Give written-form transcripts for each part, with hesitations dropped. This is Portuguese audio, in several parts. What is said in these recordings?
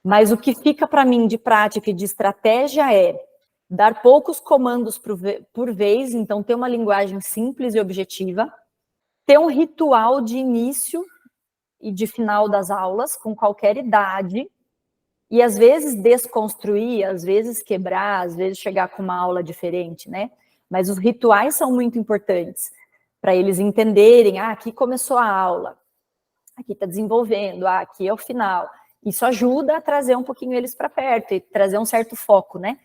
Mas o que fica para mim de prática e de estratégia é dar poucos comandos por vez, então ter uma linguagem simples e objetiva, ter um ritual de início e de final das aulas, com qualquer idade, e às vezes desconstruir, às vezes quebrar, às vezes chegar com uma aula diferente, né? Mas os rituais são muito importantes, para eles entenderem, aqui começou a aula, aqui está desenvolvendo, aqui é o final. Isso ajuda a trazer um pouquinho eles para perto, e trazer um certo foco, né?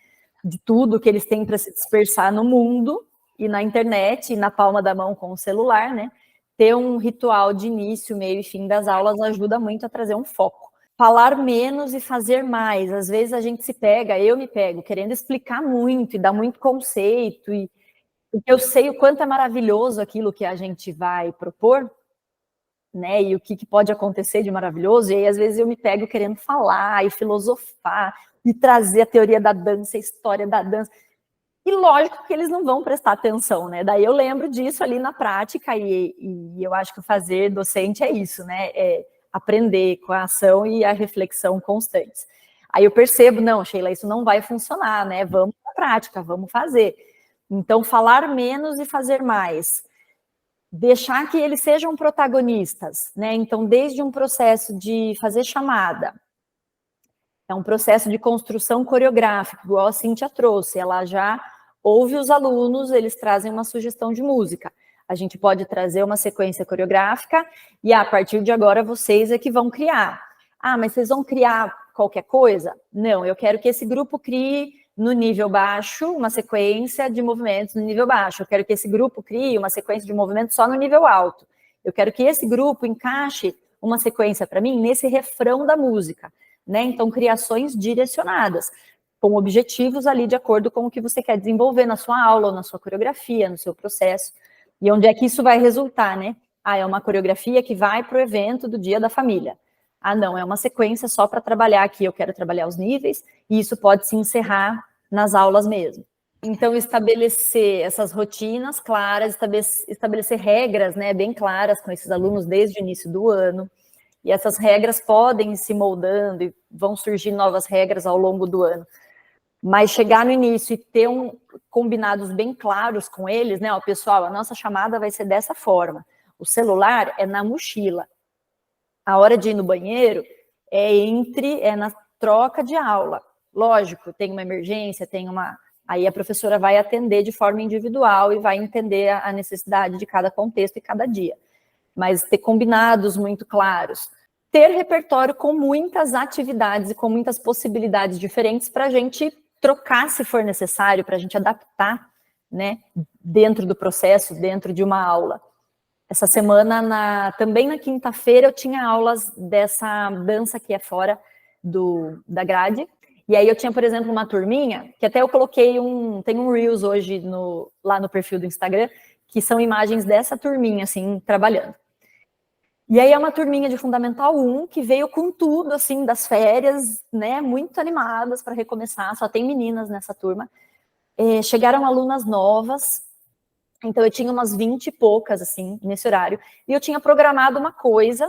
De tudo que eles têm para se dispersar no mundo, e na internet, e na palma da mão com o celular, né? Ter um ritual de início, meio e fim das aulas ajuda muito a trazer um foco. Falar menos e fazer mais. Às vezes a gente se pega, eu me pego, querendo explicar muito e dar muito conceito, e porque eu sei o quanto é maravilhoso aquilo que a gente vai propor, né? E o que pode acontecer de maravilhoso, e aí às vezes eu me pego querendo falar e filosofar, e trazer a teoria da dança, a história da dança. E lógico que eles não vão prestar atenção, né? Daí eu lembro disso ali na prática, e eu acho que o fazer docente é isso, né? É aprender com a ação e a reflexão constantes. Aí eu percebo, não, Sheila, isso não vai funcionar, né? Vamos para a prática, vamos fazer. Então, falar menos e fazer mais. Deixar que eles sejam protagonistas, né? Então, desde um processo de fazer chamada, é um processo de construção coreográfica, igual a Cíntia trouxe, ela já ouve os alunos, eles trazem uma sugestão de música. A gente pode trazer uma sequência coreográfica e a partir de agora vocês é que vão criar. Mas vocês vão criar qualquer coisa? Não, eu quero que esse grupo crie no nível baixo uma sequência de movimentos no nível baixo. Eu quero que esse grupo crie uma sequência de movimentos só no nível alto. Eu quero que esse grupo encaixe uma sequência para mim nesse refrão da música. Né? Então, criações direcionadas, com objetivos ali de acordo com o que você quer desenvolver na sua aula, ou na sua coreografia, no seu processo. E onde é que isso vai resultar, né? É uma coreografia que vai para o evento do Dia da Família. Não, é uma sequência só para trabalhar aqui, eu quero trabalhar os níveis, e isso pode se encerrar nas aulas mesmo. Então, estabelecer essas rotinas claras, estabelecer regras, né, bem claras com esses alunos desde o início do ano. E essas regras podem ir se moldando e vão surgir novas regras ao longo do ano. Mas chegar no início e ter combinados bem claros com eles, né? Pessoal, a nossa chamada vai ser dessa forma. O celular é na mochila. A hora de ir no banheiro é na troca de aula. Lógico, tem uma emergência, aí a professora vai atender de forma individual e vai entender a necessidade de cada contexto e cada dia. Mas ter combinados muito claros. Ter repertório com muitas atividades e com muitas possibilidades diferentes para a gente trocar se for necessário, para a gente adaptar, né, dentro do processo, dentro de uma aula. Essa semana, também na quinta-feira, eu tinha aulas dessa dança que é fora da grade. E aí eu tinha, por exemplo, uma turminha, que até eu coloquei tem um Reels hoje lá no perfil do Instagram, que são imagens dessa turminha, assim, trabalhando. E aí é uma turminha de Fundamental 1 que veio com tudo, assim, das férias, né, muito animadas para recomeçar, só tem meninas nessa turma. Chegaram alunas novas, então eu tinha umas 20 e poucas, assim, nesse horário, e eu tinha programado uma coisa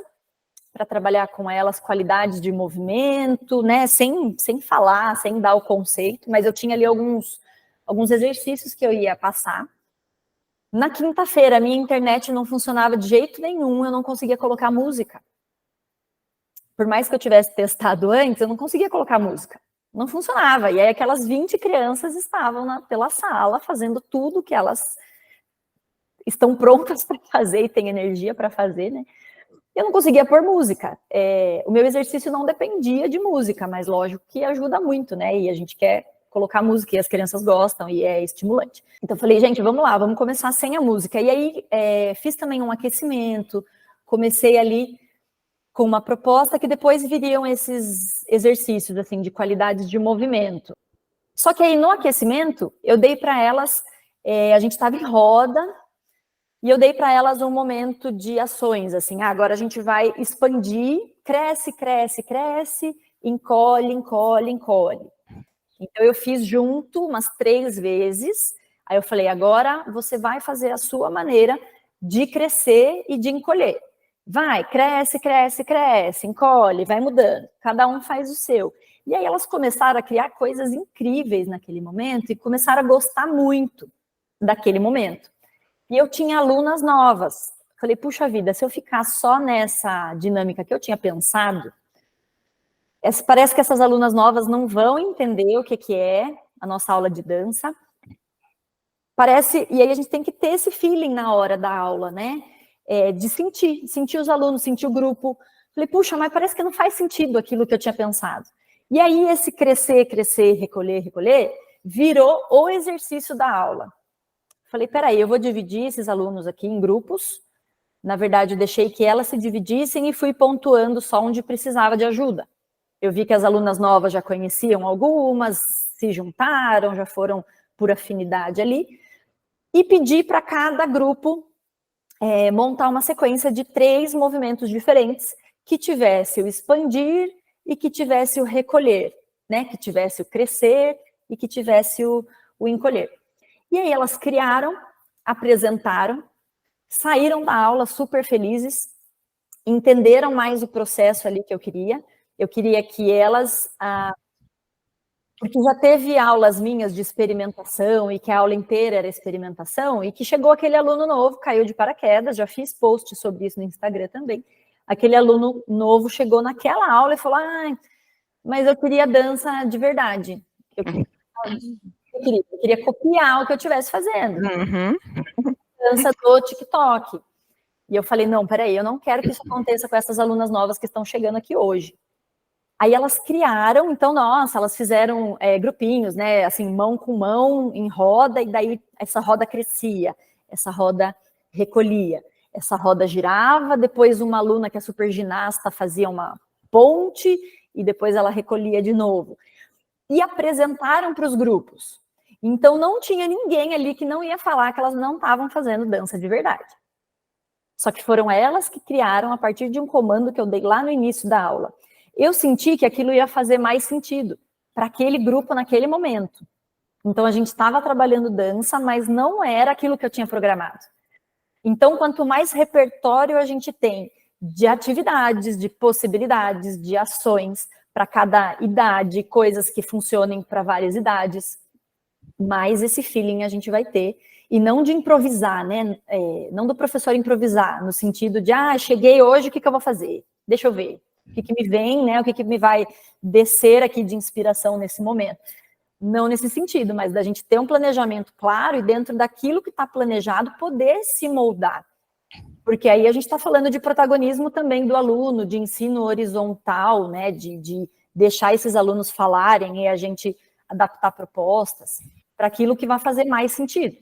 para trabalhar com elas, qualidades de movimento, né, sem falar, sem dar o conceito, mas eu tinha ali alguns exercícios que eu ia passar. Na quinta-feira, a minha internet não funcionava de jeito nenhum, eu não conseguia colocar música. Por mais que eu tivesse testado antes, eu não conseguia colocar música. Não funcionava. E aí aquelas 20 crianças estavam pela sala, fazendo tudo que elas estão prontas para fazer e têm energia para fazer, né? Eu não conseguia pôr música. O meu exercício não dependia de música, mas lógico que ajuda muito, né? E a gente quer colocar música e as crianças gostam e é estimulante. Então eu falei, gente, vamos lá, vamos começar sem a música. E aí fiz também um aquecimento, comecei ali com uma proposta que depois viriam esses exercícios assim de qualidades de movimento. Só que aí no aquecimento eu dei para elas, a gente estava em roda, e eu dei para elas um momento de ações, assim, agora a gente vai expandir, cresce, cresce, cresce, encolhe, encolhe, encolhe. Então, eu fiz junto umas 3 vezes, aí eu falei, agora você vai fazer a sua maneira de crescer e de encolher. vai, cresce, cresce, cresce, encolhe, vai mudando, cada um faz o seu. E aí elas começaram a criar coisas incríveis naquele momento e começaram a gostar muito daquele momento. E eu tinha alunas novas. Falei, puxa vida, se eu ficar só nessa dinâmica que eu tinha pensado, parece que essas alunas novas não vão entender o que é a nossa aula de dança. Parece, e aí a gente tem que ter esse feeling na hora da aula, né? De sentir os alunos, sentir o grupo. Falei, puxa, mas parece que não faz sentido aquilo que eu tinha pensado. E aí esse crescer, crescer, recolher, recolher, virou o exercício da aula. Falei, peraí, eu vou dividir esses alunos aqui em grupos. Na verdade, eu deixei que elas se dividissem e fui pontuando só onde precisava de ajuda. Eu vi que as alunas novas já conheciam algumas, se juntaram, já foram por afinidade ali. E pedi para cada grupo montar uma sequência de 3 movimentos diferentes que tivesse o expandir e que tivesse o recolher, né? Que tivesse o crescer e que tivesse o encolher. E aí elas criaram, apresentaram, saíram da aula super felizes, entenderam mais o processo ali que eu queria. Eu queria que elas... porque já teve aulas minhas de experimentação e que a aula inteira era experimentação e que chegou aquele aluno novo, caiu de paraquedas, já fiz post sobre isso no Instagram também. Aquele aluno novo chegou naquela aula e falou, mas eu queria dança de verdade. Eu queria copiar o que eu estivesse fazendo. Dança do TikTok. E eu falei, não, peraí, eu não quero que isso aconteça com essas alunas novas que estão chegando aqui hoje. Aí elas criaram, então, nossa, elas fizeram grupinhos, né, assim, mão com mão, em roda, e daí essa roda crescia, essa roda recolhia, essa roda girava, depois uma aluna que é super ginasta fazia uma ponte, e depois ela recolhia de novo. E apresentaram para os grupos. Então, não tinha ninguém ali que não ia falar que elas não estavam fazendo dança de verdade. Só que foram elas que criaram a partir de um comando que eu dei lá no início da aula. Eu senti que aquilo ia fazer mais sentido para aquele grupo naquele momento. Então, a gente estava trabalhando dança, mas não era aquilo que eu tinha programado. Então, quanto mais repertório a gente tem de atividades, de possibilidades, de ações para cada idade, coisas que funcionem para várias idades, mais esse feeling a gente vai ter. E não de improvisar, né? Não do professor improvisar, no sentido de, cheguei hoje, o que eu vou fazer? Deixa eu ver. O que me vem, né? O que me vai descer aqui de inspiração nesse momento. Não nesse sentido, mas da gente ter um planejamento claro e dentro daquilo que está planejado, poder se moldar. Porque aí a gente está falando de protagonismo também do aluno, de ensino horizontal, né? De deixar esses alunos falarem e a gente adaptar propostas para aquilo que vai fazer mais sentido.